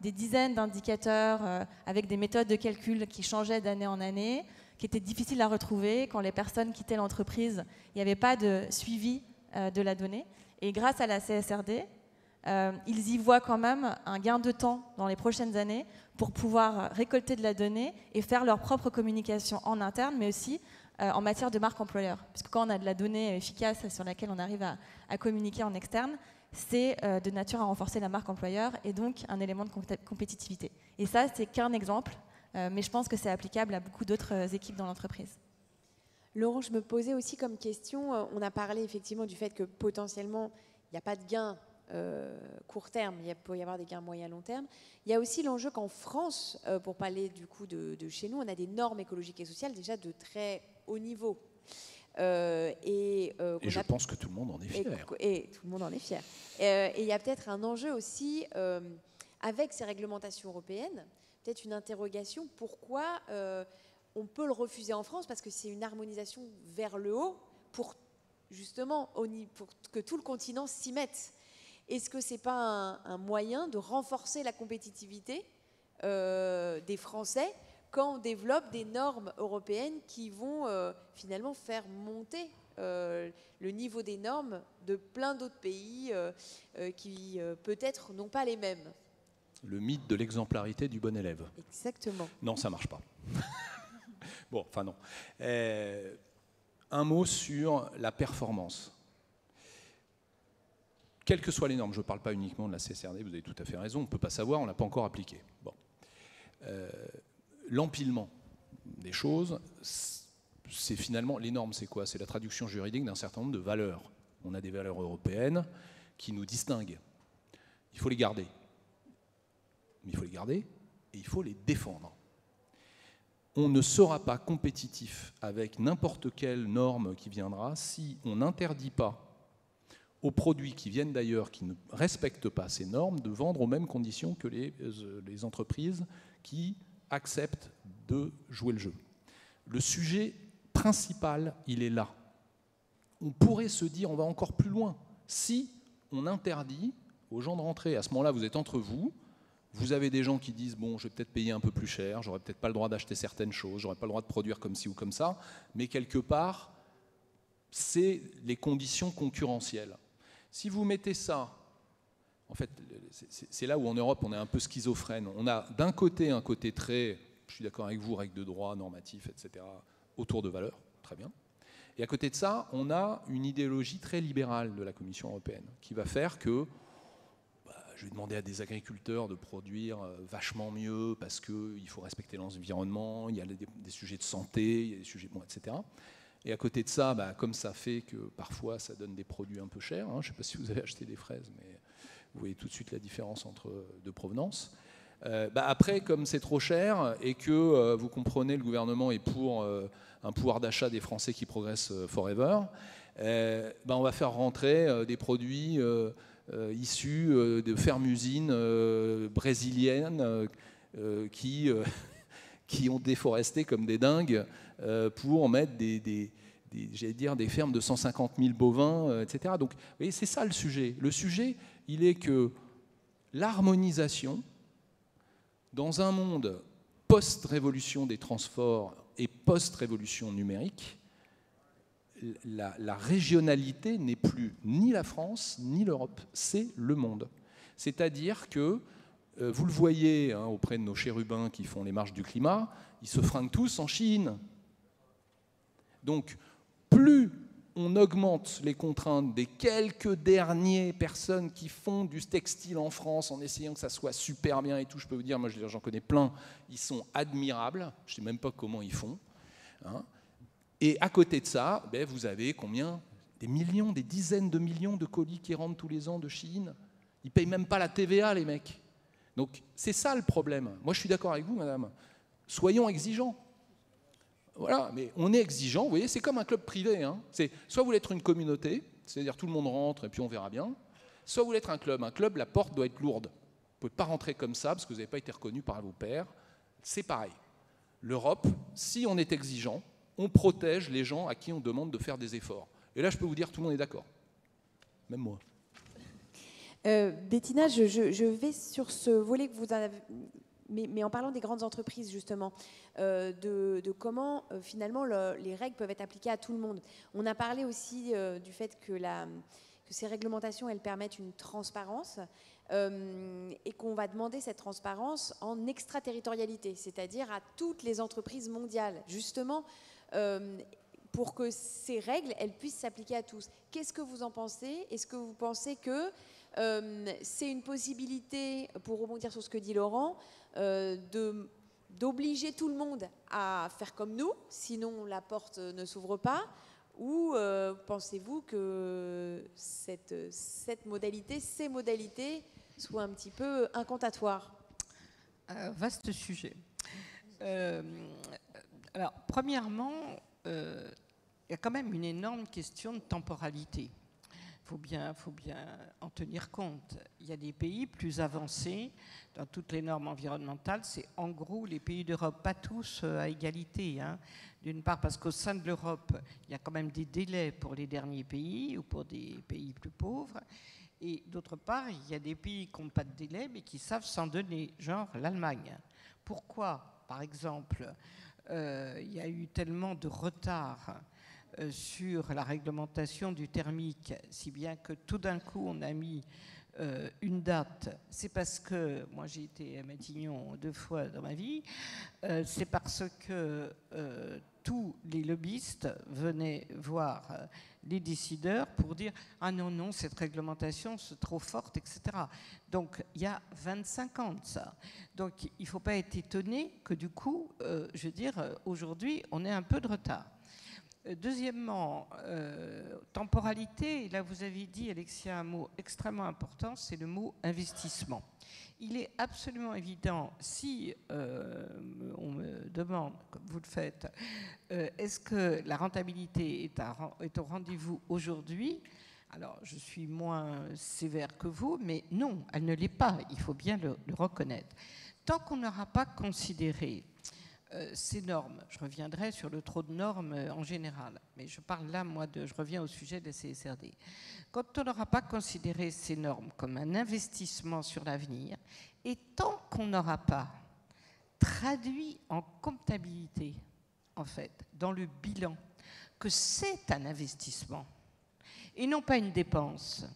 B: des dizaines d'indicateurs avec des méthodes de calcul qui changeaient d'année en année, qui étaient difficiles à retrouver. Quand les personnes quittaient l'entreprise, il n'y avait pas de suivi de la donnée. Et grâce à la CSRD, ils y voient quand même un gain de temps dans les prochaines années pour pouvoir récolter de la donnée et faire leur propre communication en interne, mais aussi en matière de marque employeur. Parce que quand on a de la donnée efficace sur laquelle on arrive à communiquer en externe, c'est de nature à renforcer la marque employeur et donc un élément de compétitivité. Et ça, c'est qu'un exemple, mais je pense que c'est applicable à beaucoup d'autres équipes dans l'entreprise.
A: Laurent, je me posais aussi comme question, on a parlé effectivement du fait que potentiellement, il n'y a pas de gain court terme, il peut y avoir des gains moyen long terme. Il y a aussi l'enjeu qu'en France, pour parler du coup de chez nous, on a des normes écologiques et sociales déjà de très haut niveau. Et
D: je pense que tout le monde en est fier.
A: Et tout le monde en est fier. Et il y a peut-être un enjeu aussi avec ces réglementations européennes, peut-être une interrogation, pourquoi on peut le refuser en France, parce que c'est une harmonisation vers le haut pour justement pour que tout le continent s'y mette. Est-ce que ce n'est pas un moyen de renforcer la compétitivité des Français quand on développe des normes européennes qui vont finalement faire monter le niveau des normes de plein d'autres pays qui peut-être n'ont pas les mêmes?
D: Le mythe de l'exemplarité du bon élève.
A: Exactement.
D: Non, ça ne marche pas. Bon, enfin non. Un mot sur la performance. Quelles que soient les normes, je ne parle pas uniquement de la CSRD, vous avez tout à fait raison, on ne peut pas savoir, on ne l'a pas encore appliqué. Bon. L'empilement des choses, c'est finalement, les normes, c'est quoi? C'est la traduction juridique d'un certain nombre de valeurs. On a des valeurs européennes qui nous distinguent. Il faut les garder. Mais il faut les garder et il faut les défendre. On ne sera pas compétitif avec n'importe quelle norme qui viendra si on n'interdit pas aux produits qui viennent d'ailleurs, qui ne respectent pas ces normes, de vendre aux mêmes conditions que les entreprises qui acceptent de jouer le jeu. Le sujet principal, il est là. On pourrait se dire, on va encore plus loin. Si on interdit aux gens de rentrer, à ce moment-là, vous êtes entre vous, vous avez des gens qui disent, bon, je vais peut-être payer un peu plus cher, j'aurais peut-être pas le droit d'acheter certaines choses, j'aurais pas le droit de produire comme ci ou comme ça, mais quelque part, c'est les conditions concurrentielles. Si vous mettez ça, en fait, c'est là où en Europe on est un peu schizophrène. On a d'un côté un côté très, je suis d'accord avec vous, règles de droit, normatifs, etc., autour de valeurs, très bien. Et à côté de ça, on a une idéologie très libérale de la Commission européenne qui va faire que je vais demander à des agriculteurs de produire vachement mieux parce qu'il faut respecter l'environnement, il y a des sujets de santé, il y a des sujets, bon, etc. Et à côté de ça, comme ça fait que parfois ça donne des produits un peu chers, hein, je ne sais pas si vous avez acheté des fraises, mais vous voyez tout de suite la différence entre de provenance. Après, comme c'est trop cher et que vous comprenez, le gouvernement est pour un pouvoir d'achat des Français qui progresse forever, on va faire rentrer des produits issus de fermes-usines brésiliennes qui ont déforesté comme des dingues pour mettre j'allais dire, des fermes de 150 000 bovins, etc. Donc, vous voyez, c'est ça le sujet. Le sujet, il est que l'harmonisation, dans un monde post-révolution des transports et post-révolution numérique, la régionalité n'est plus ni la France ni l'Europe, c'est le monde. C'est-à-dire que, vous le voyez auprès de nos chérubins qui font les marches du climat, ils se fringuent tous en Chine. Donc, plus on augmente les contraintes des quelques dernières personnes qui font du textile en France en essayant que ça soit super bien et tout, je peux vous dire, moi j'en connais plein, ils sont admirables, je ne sais même pas comment ils font. Et à côté de ça, vous avez combien? Des millions, des dizaines de millions de colis qui rentrent tous les ans de Chine. Ils ne payent même pas la TVA, les mecs. Donc c'est ça le problème. Moi je suis d'accord avec vous, madame. Soyons exigeants. Voilà, mais on est exigeant, vous voyez, c'est comme un club privé. C'est soit vous voulez être une communauté, c'est-à-dire tout le monde rentre et puis on verra bien, soit vous voulez être un club. Un club, la porte doit être lourde. Vous ne pouvez pas rentrer comme ça parce que vous n'avez pas été reconnu par vos pairs. C'est pareil. L'Europe, si on est exigeant, on protège les gens à qui on demande de faire des efforts. Et là, je peux vous dire, tout le monde est d'accord. Même moi.
A: Bettina, je vais sur ce volet que vous avez... Mais en parlant des grandes entreprises, justement, de comment, finalement, les règles peuvent être appliquées à tout le monde. On a parlé aussi du fait que que ces réglementations, elles permettent une transparence et qu'on va demander cette transparence en extraterritorialité, c'est-à-dire à toutes les entreprises mondiales, justement, pour que ces règles, elles puissent s'appliquer à tous. Qu'est-ce que vous en pensez? Est-ce que vous pensez que c'est une possibilité, pour rebondir sur ce que dit Laurent, d'obliger tout le monde à faire comme nous, sinon la porte ne s'ouvre pas, ou pensez-vous que ces modalités soient un petit peu incantatoires?
E: Vaste sujet. Alors, premièrement, il y a quand même une énorme question de temporalité. Il faut bien en tenir compte. Il y a des pays plus avancés dans toutes les normes environnementales. C'est en gros les pays d'Europe, pas tous à égalité. Hein. D'une part parce qu'au sein de l'Europe, il y a quand même des délais pour les derniers pays ou pour des pays plus pauvres. Et d'autre part, il y a des pays qui n'ont pas de délai mais qui savent s'en donner, genre l'Allemagne. Pourquoi, par exemple, il y a eu tellement de retard sur la réglementation du thermique, si bien que tout d'un coup on a mis une date? C'est parce que, moi j'ai été à Matignon 2 fois dans ma vie, c'est parce que tous les lobbyistes venaient voir les décideurs pour dire « Ah non, non, cette réglementation c'est trop forte, etc. » Donc il y a 25 ans de ça. Donc il ne faut pas être étonné que du coup, je veux dire, aujourd'hui on ait un peu de retard. Deuxièmement, temporalité, là vous avez dit, Alexia, un mot extrêmement important, c'est le mot investissement. Il est absolument évident, si on me demande, comme vous le faites, est-ce que la rentabilité est au rendez-vous aujourd'hui? Alors, je suis moins sévère que vous, mais non, elle ne l'est pas, il faut bien le reconnaître. Tant qu'on n'aura pas considéré ces normes, je reviendrai sur le trop de normes en général, mais je parle là, moi, je reviens au sujet des CSRD. Quand on n'aura pas considéré ces normes comme un investissement sur l'avenir, et tant qu'on n'aura pas traduit en comptabilité, en fait, dans le bilan, que c'est un investissement, et non pas une dépense.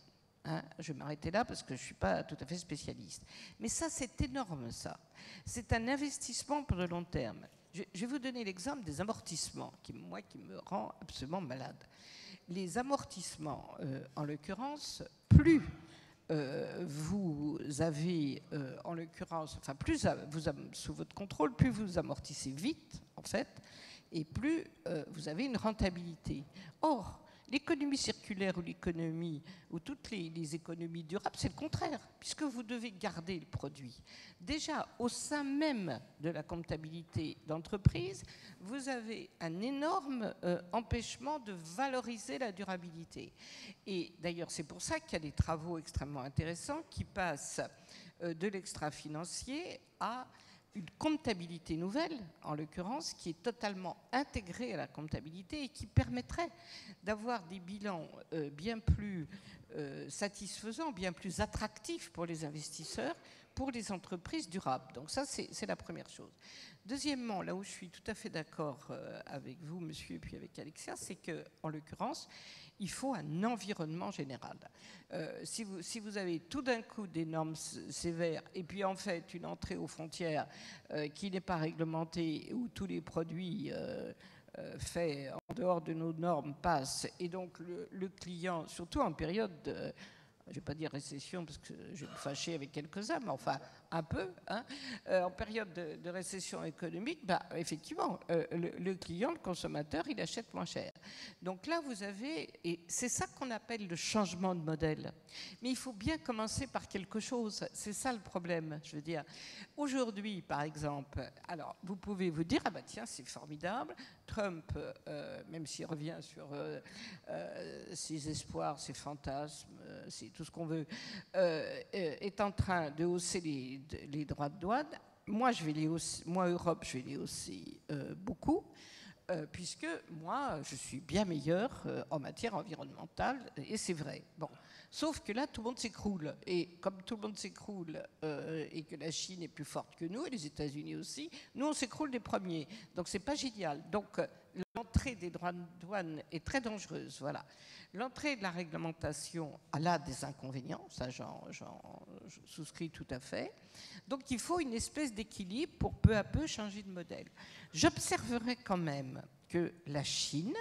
E: Hein, je vais m'arrêter là parce que je ne suis pas tout à fait spécialiste. Mais ça, c'est énorme, ça. C'est un investissement pour le long terme. Je vais vous donner l'exemple des amortissements, qui me rend absolument malade. Les amortissements, en l'occurrence, plus vous avez, en l'occurrence, enfin, plus vous avez sous votre contrôle, plus vous amortissez vite, en fait, et plus vous avez une rentabilité. Or, l'économie circulaire ou l'économie, ou toutes les économies durables, c'est le contraire, puisque vous devez garder le produit. Déjà, au sein même de la comptabilité d'entreprise, vous avez un énorme empêchement de valoriser la durabilité. Et d'ailleurs, c'est pour ça qu'il y a des travaux extrêmement intéressants qui passent de l'extra-financier à une comptabilité nouvelle, en l'occurrence, qui est totalement intégrée à la comptabilité et qui permettrait d'avoir des bilans bien plus satisfaisants, bien plus attractifs pour les investisseurs, pour les entreprises durables. Donc ça, c'est la première chose. Deuxièmement, là où je suis tout à fait d'accord avec vous, monsieur, et puis avec Alexia, c'est qu'en l'occurrence, il faut un environnement général. Si vous avez tout d'un coup des normes sévères et puis en fait une entrée aux frontières qui n'est pas réglementée, où tous les produits faits en dehors de nos normes passent, et donc le client, surtout en période de, je ne vais pas dire récession parce que je vais me fâcher avec quelques-uns, mais enfin un peu, hein, en période de récession économique, bah, effectivement, le client, le consommateur, il achète moins cher. Donc là, vous avez, et c'est ça qu'on appelle le changement de modèle. Mais il faut bien commencer par quelque chose, c'est ça le problème, je veux dire. Aujourd'hui, par exemple, alors vous pouvez vous dire, ah bah tiens, c'est formidable, Trump, même s'il revient sur ses espoirs, ses fantasmes, c'est tout ce qu'on veut, est en train de hausser les droits de douane. Moi, Europe, je vais les hausser beaucoup, puisque moi, je suis bien meilleur en matière environnementale, et c'est vrai. Bon. Sauf que là, tout le monde s'écroule. Et comme tout le monde s'écroule et que la Chine est plus forte que nous, et les États-Unis aussi, nous, on s'écroule des premiers. Donc, c'est pas génial. Donc, l'entrée des droits de douane est très dangereuse. Voilà. L'entrée de la réglementation elle a des inconvénients, ça je souscris tout à fait. Donc il faut une espèce d'équilibre pour peu à peu changer de modèle. J'observerai quand même que la Chine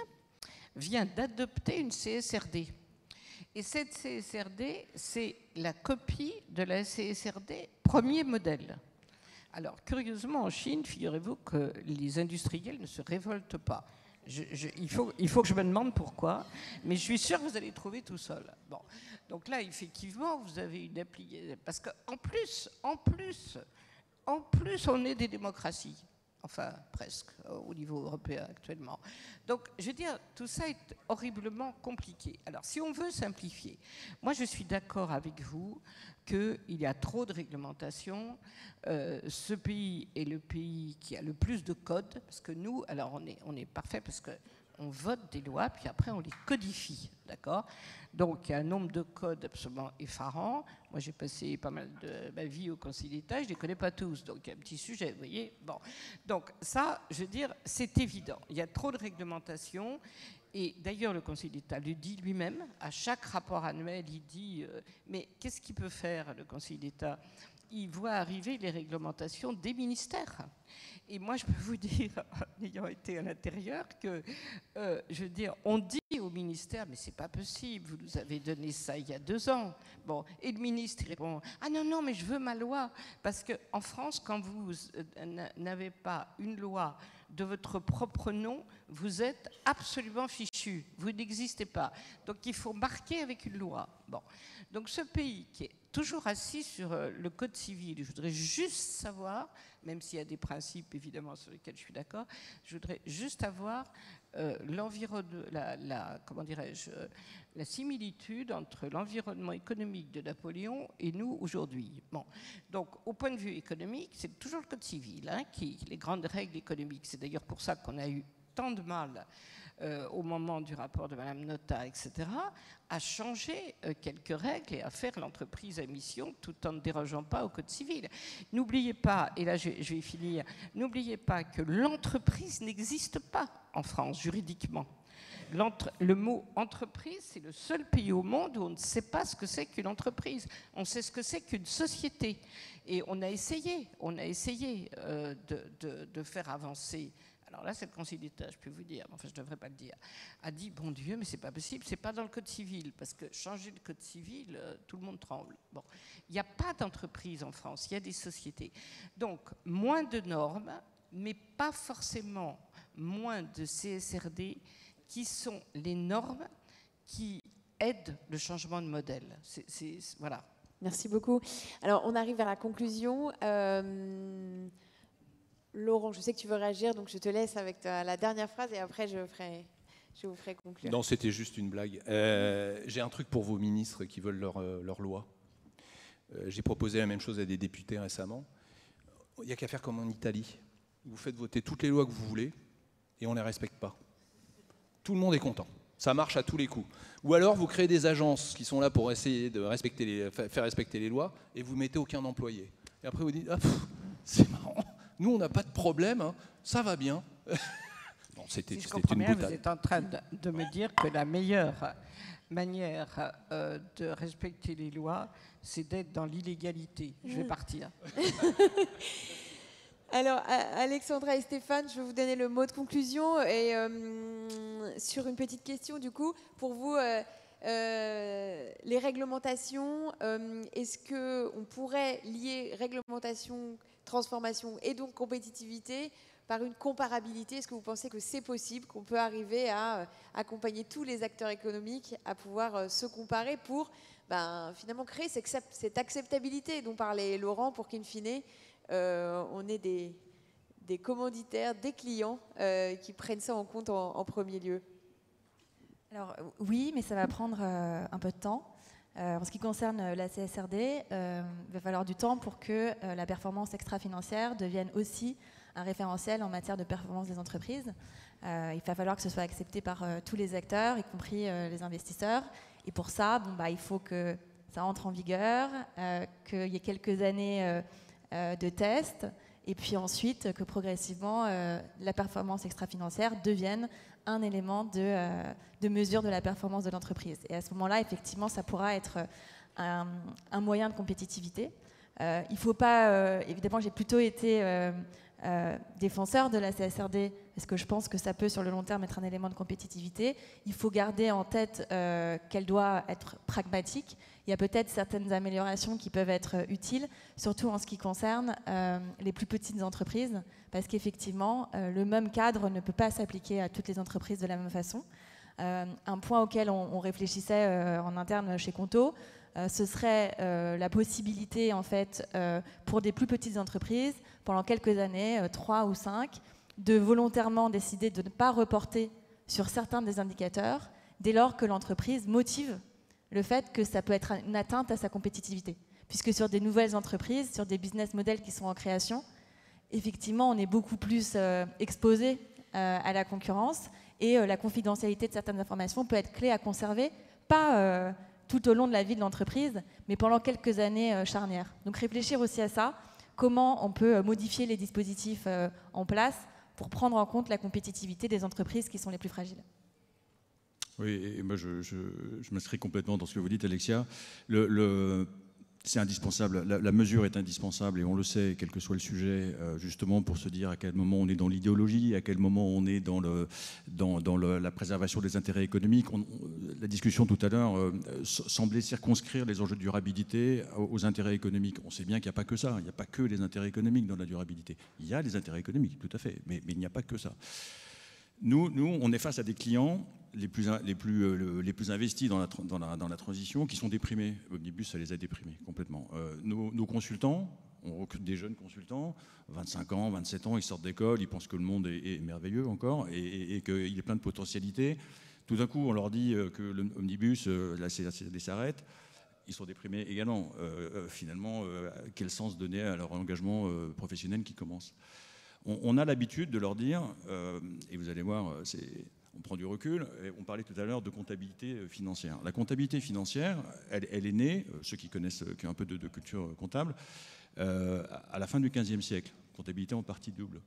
E: vient d'adopter une CSRD. Et cette CSRD, c'est la copie de la CSRD premier modèle. Alors, curieusement, en Chine, figurez-vous que les industriels ne se révoltent pas. Il faut que je me demande pourquoi, mais je suis sûre que vous allez trouver tout seul. Bon. Donc là, effectivement, vous avez une application. Parce qu'en plus, on est des démocraties. Enfin, presque, au niveau européen actuellement. Donc, je veux dire, tout ça est horriblement compliqué. Alors, si on veut simplifier, moi, je suis d'accord avec vous qu'il y a trop de réglementation. Ce pays est le pays qui a le plus de codes, parce que nous, alors, on est parfait, parce qu'on vote des lois, puis après, on les codifie, d'accord ? Donc, il y a un nombre de codes absolument effarant. Moi, j'ai passé pas mal de ma vie au Conseil d'État, je ne les connais pas tous, donc il y a un petit sujet, vous voyez. Bon. Donc, ça, je veux dire, c'est évident. Il y a trop de réglementation, et d'ailleurs, le Conseil d'État le dit lui-même. À chaque rapport annuel, il dit mais qu'est-ce qu'il peut faire, le Conseil d'État ? Il voit arriver les réglementations des ministères. Et moi, je peux vous dire, en ayant été à l'intérieur, que, je veux dire, on dit au ministère, mais c'est pas possible, vous nous avez donné ça il y a 2 ans. Bon, et le ministre il répond, ah non, mais je veux ma loi. Parce qu'en France, quand vous n'avez pas une loi de votre propre nom, vous êtes absolument fichu. Vous n'existez pas. Donc, il faut marquer avec une loi. Bon. Donc, ce pays qui est toujours assis sur le code civil, je voudrais juste savoir, même s'il y a des principes évidemment sur lesquels je suis d'accord, je voudrais juste avoir la similitude entre l'environnement économique de Napoléon et nous aujourd'hui. Bon. Donc, au point de vue économique, c'est toujours le code civil, les grandes règles économiques. C'est d'ailleurs pour ça qu'on a eu tant de mal au moment du rapport de Mme Notat, etc., à changer quelques règles et à faire l'entreprise à mission tout en ne dérogeant pas au code civil. N'oubliez pas, et là je vais finir, n'oubliez pas que l'entreprise n'existe pas en France juridiquement. Le mot entreprise, c'est le seul pays au monde où on ne sait pas ce que c'est qu'une entreprise. On sait ce que c'est qu'une société. Et on a essayé de faire avancer. Alors là, c'est le Conseil d'État, je peux vous dire, enfin je ne devrais pas le dire, a dit, bon Dieu, mais c'est pas possible, c'est pas dans le Code civil, parce que changer le Code civil, tout le monde tremble. Bon, il n'y a pas d'entreprise en France, il y a des sociétés. Donc, moins de normes, mais pas forcément moins de CSRD, qui sont les normes qui aident le changement de modèle. Voilà.
A: Merci beaucoup. Alors, on arrive vers la conclusion. Laurent, je sais que tu veux réagir, donc je te laisse avec la dernière phrase et après je vous ferai conclure.
D: Non, c'était juste une blague. J'ai un truc pour vos ministres qui veulent leur loi. J'ai proposé la même chose à des députés récemment. Il n'y a qu'à faire comme en Italie. Vous faites voter toutes les lois que vous voulez et on ne les respecte pas. Tout le monde est content. Ça marche à tous les coups. Ou alors vous créez des agences qui sont là pour essayer de faire respecter les lois et vous mettez aucun employé. Et après vous dites, ah, c'est marrant. Nous, on n'a pas de problème, hein. Ça va bien. Bon,
E: si je comprends bien, vous êtes en train de me dire que la meilleure manière de respecter les lois, c'est d'être dans l'illégalité. Je vais partir.
A: Alors, Alexandra et Stéphane, je vais vous donner le mot de conclusion. Et sur une petite question, du coup, pour vous, les réglementations, est-ce qu'on pourrait lier réglementation, transformation et donc compétitivité par une comparabilité? Est-ce que vous pensez que c'est possible, qu'on peut arriver à accompagner tous les acteurs économiques à pouvoir se comparer pour finalement créer cette acceptabilité dont parlait Laurent pour qu'in fine, on ait des commanditaires, des clients qui prennent ça en compte en premier lieu?
B: Alors oui, mais ça va prendre un peu de temps. En ce qui concerne la CSRD, il va falloir du temps pour que la performance extra-financière devienne aussi un référentiel en matière de performance des entreprises. Il va falloir que ce soit accepté par tous les acteurs, y compris les investisseurs. Et pour ça, il faut que ça entre en vigueur, qu'il y ait quelques années de tests, et puis ensuite que progressivement la performance extra-financière devienne un élément de mesure de la performance de l'entreprise. Et à ce moment-là, effectivement, ça pourra être un moyen de compétitivité. Il ne faut pas, évidemment, j'ai plutôt été défenseur de la CSRD, parce que je pense que ça peut sur le long terme être un élément de compétitivité. Il faut garder en tête qu'elle doit être pragmatique. Il y a peut-être certaines améliorations qui peuvent être utiles, surtout en ce qui concerne les plus petites entreprises, parce qu'effectivement, le même cadre ne peut pas s'appliquer à toutes les entreprises de la même façon. Un point auquel on réfléchissait en interne chez Conto, ce serait la possibilité, en fait, pour des plus petites entreprises, pendant quelques années, 3 ou 5, de volontairement décider de ne pas reporter sur certains des indicateurs, dès lors que l'entreprise motive le fait que ça peut être une atteinte à sa compétitivité. Puisque sur des nouvelles entreprises, sur des business models qui sont en création, effectivement, on est beaucoup plus exposé à la concurrence, et la confidentialité de certaines informations peut être clé à conserver, pas tout au long de la vie de l'entreprise, mais pendant quelques années charnières. Donc réfléchir aussi à ça, comment on peut modifier les dispositifs en place pour prendre en compte la compétitivité des entreprises qui sont les plus fragiles.
C: Oui, et moi je m'inscris complètement dans ce que vous dites, Alexia. C'est indispensable, la mesure est indispensable et on le sait, quel que soit le sujet, justement pour se dire à quel moment on est dans l'idéologie, à quel moment on est dans la préservation des intérêts économiques. La discussion tout à l'heure semblait circonscrire les enjeux de durabilité aux intérêts économiques. On sait bien qu'il n'y a pas que ça, il n'y a pas que les intérêts économiques dans la durabilité. Il y a les intérêts économiques, tout à fait, mais il n'y a pas que ça. Nous, on est face à des clients les plus investis dans la transition, qui sont déprimés. Omnibus, ça les a déprimés complètement. Nos consultants, on recrute des jeunes consultants, 25 ans, 27 ans, ils sortent d'école, ils pensent que le monde est merveilleux encore et qu'il est plein de potentialités. Tout d'un coup, on leur dit que l'Omnibus, la CSRD s'arrête. Ils sont déprimés également. Finalement, quel sens donner à leur engagement professionnel qui commence ? On a l'habitude de leur dire, et vous allez voir, on prend du recul, on parlait tout à l'heure de comptabilité financière. La comptabilité financière, elle est née, ceux qui connaissent, qui ont un peu de culture comptable, à la fin du XVe siècle. Comptabilité en partie double.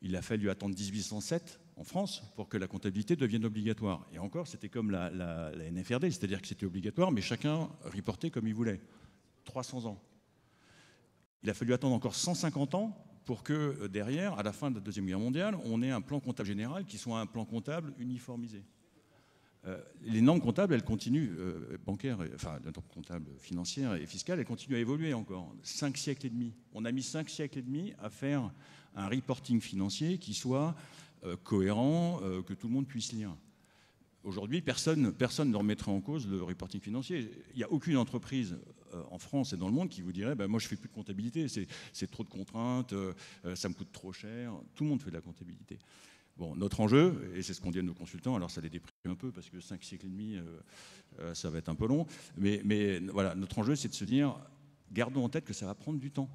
C: Il a fallu attendre 1807 en France pour que la comptabilité devienne obligatoire. Et encore, c'était comme la NFRD, c'est-à-dire que c'était obligatoire, mais chacun reportait comme il voulait. 300 ans. Il a fallu attendre encore 150 ans pour que derrière, à la fin de la Deuxième Guerre mondiale, on ait un plan comptable général qui soit un plan comptable uniformisé. Les normes comptables, elles continuent, bancaires, enfin, les normes comptables financières et fiscales, elles continuent à évoluer encore. 5 siècles et demi. On a mis 5 siècles et demi à faire un reporting financier qui soit cohérent, que tout le monde puisse lire. Aujourd'hui, personne ne remettrait en cause le reporting financier. Il n'y a aucune entreprise en France et dans le monde qui vous dirait moi je ne fais plus de comptabilité, c'est trop de contraintes, ça me coûte trop cher. Tout le monde fait de la comptabilité. Bon, notre enjeu, et c'est ce qu'on dit à nos consultants, alors ça les déprime un peu parce que 5 siècles et demi, ça va être un peu long, mais voilà, notre enjeu c'est de se dire, gardons en tête que ça va prendre du temps.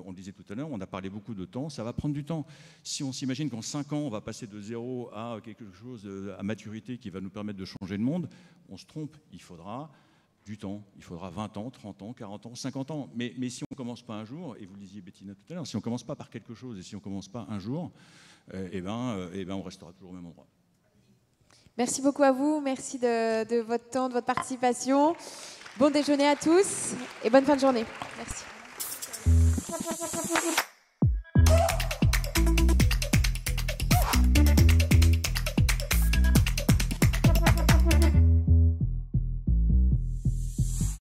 C: On le disait tout à l'heure, on a parlé beaucoup de temps, ça va prendre du temps. Si on s'imagine qu'en 5 ans, on va passer de zéro à quelque chose à maturité qui va nous permettre de changer le monde, on se trompe. Il faudra du temps, il faudra 20 ans, 30 ans, 40 ans, 50 ans. Mais si on ne commence pas un jour, et vous le disiez Bettina tout à l'heure, si on ne commence pas par quelque chose et si on ne commence pas un jour, on restera toujours au même endroit.
A: Merci beaucoup à vous, merci de votre temps, de votre participation. Bon déjeuner à tous et bonne fin de journée. Merci.